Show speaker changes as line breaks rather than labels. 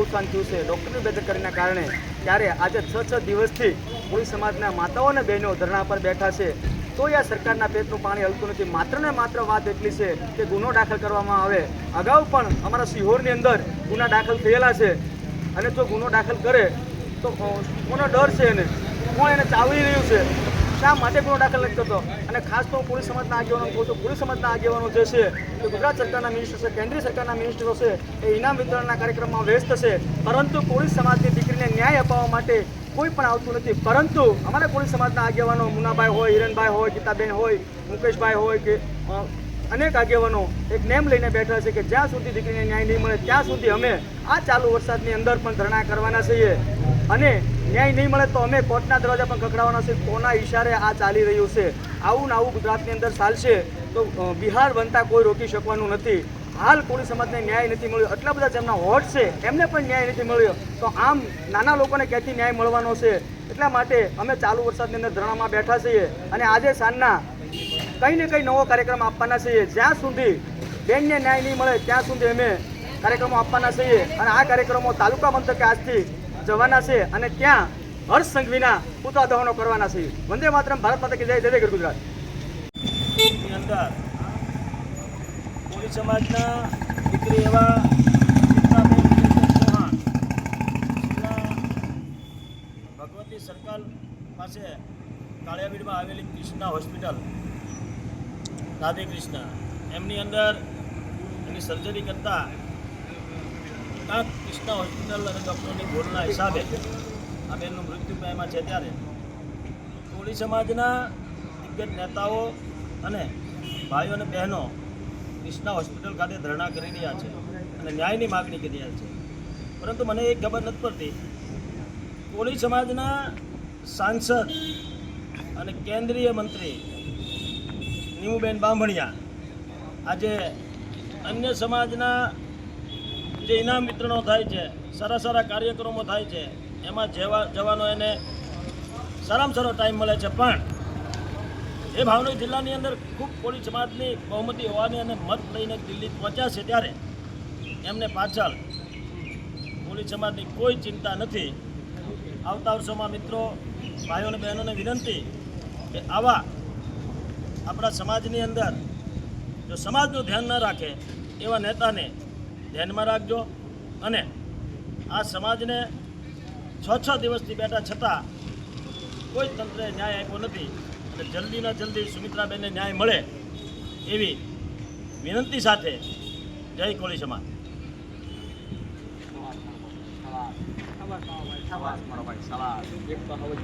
અવસાન થયું છે ડૉક્ટરની બેદરકારીના કારણે, ત્યારે આજે 6 દિવસથી કોળી સમાજના માતાઓ અને બહેનો ધરણા પર બેઠા છે. તો આ સરકારના પેટનું પાણી હલતું નથી. માત્ર ને માત્ર વાત એટલી છે કે ગુનો દાખલ કરવામાં આવે. અગાઉ પણ અમારા સિહોરની અંદર ગુના દાખલ થયેલા છે, અને જો ગુનો દાખલ કરે તો કોનો ડર છે એને, કોણ એને ચાવી રહ્યું છે, શા માટે ગુનો દાખલ નથી કરતો? અને ખાસ તો હું કોળી સમાજના આગેવાનો કહું છું, કોળી સમાજના આગેવાનો જે છે એ ગુજરાત સરકારના મિનિસ્ટર છે, કેન્દ્રીય સરકારના મિનિસ્ટરો છે, એ ઇનામ વિતરણના કાર્યક્રમમાં વ્યસ્ત છે, પરંતુ કોળી સમાજની દીકરીને ન્યાય અપાવવા માટે કોઈ પણ આવતું નથી. પરંતુ અમારા કોળી સમાજના આગેવાનો મુનાભાઈ હોય, હિરણભાઈ હોય, ગીતાબેન હોય, મુકેશભાઈ હોય કે અનેક આગેવાનો એક નેમ લઈને બેઠા છે કે જ્યાં સુધી દીકરીને ન્યાય નહીં મળે ત્યાં સુધી અમે આ ચાલુ વરસાદની અંદર પણ ધરણા કરવાના છીએ, અને ન્યાય નહીં મળે તો અમે કોર્ટના દરવાજા પણ ખખડાવવાના છે. કોના ઈશારે આ ચાલી રહ્યું છે? આવું ને આવું ગુજરાતની અંદર ચાલશે તો બિહાર બનતા કોઈ રોકી શકવાનું નથી. હાલ કોળી સમાજને ન્યાય નથી મળ્યો, એટલા બધા જેમના વોટ છે એમને પણ ન્યાય નથી મળ્યો, તો આમ નાના લોકોને ક્યાંથી ન્યાય મળવાનો છે? એટલા માટે અમે ચાલુ વરસાદની અંદર ધરણામાં બેઠા છીએ, અને આજે સાંજના કંઈ ને કંઈ નવો કાર્યક્રમ આપવાના છીએ. જ્યાં સુધી બેનને ન્યાય નહીં મળે ત્યાં સુધી અમે કાર્યક્રમો આપવાના છીએ, અને આ કાર્યક્રમો તાલુકા મથકે આજથી જવાના છે, અને ત્યાં હર્ષ સંઘવીના પુતળા દહનો કરવાના છે. વંદે માતરમ, ભારત માતા કી જય, જય જય ગુજરાત.
કોળી સમાજના દીકરી એવા ગીતાબેન ચૌહાણ ભગવતી સર્કલ પાસે કાળિયાબીડમાં આવેલી કૃષ્ણા હોસ્પિટલ, રાધે કૃષ્ણ, એમની અંદર એની સર્જરી કરતાં કૃષ્ણા હોસ્પિટલ અને ડૉક્ટરની ભૂલના હિસાબે આ બેનનું મૃત્યુ પામ્યા છે. ત્યારે કોળી સમાજના દિગ્ગજ નેતાઓ અને ભાઈઓ અને બહેનો કૃષ્ણા હોસ્પિટલ ખાતે ધરણા કરી રહ્યા છે અને ન્યાયની માગણી કરી રહ્યા છે. પરંતુ મને એક ખબર નથી પડતી, કોળી સમાજના સાંસદ અને કેન્દ્રીય મંત્રી નીમુબેન બાંભણિયા આજે અન્ય સમાજના જે ઇનામ વિતરણો થાય છે, સારા સારા કાર્યક્રમો થાય છે, એમાં જવાનો એને સારામાં સારો ટાઈમ મળે છે, પણ એ ભાવનગર જિલ્લાની અંદર ખૂબ કોળી સમાજની બહુમતી હોવાની અને મત લઈને દિલ્હી પહોંચ્યા છે, ત્યારે એમને પાછળ કોળી સમાજની કોઈ ચિંતા નથી. આવતા વર્ષોમાં મિત્રો, ભાઈઓ અને બહેનોને વિનંતી કે આવા આપણા સમાજની અંદર જો સમાજનું ધ્યાન ન રાખે એવા નેતાને ધ્યાનમાં રાખજો, અને આ સમાજને 6 દિવસથી બેઠા છતાં કોઈ તંત્રે ન્યાય આપ્યો નથી, અને જલ્દીના જલ્દી સુમિત્રાબેનને ન્યાય મળે એવી વિનંતી સાથે જય કોળી સમાજ.
એક તો હવે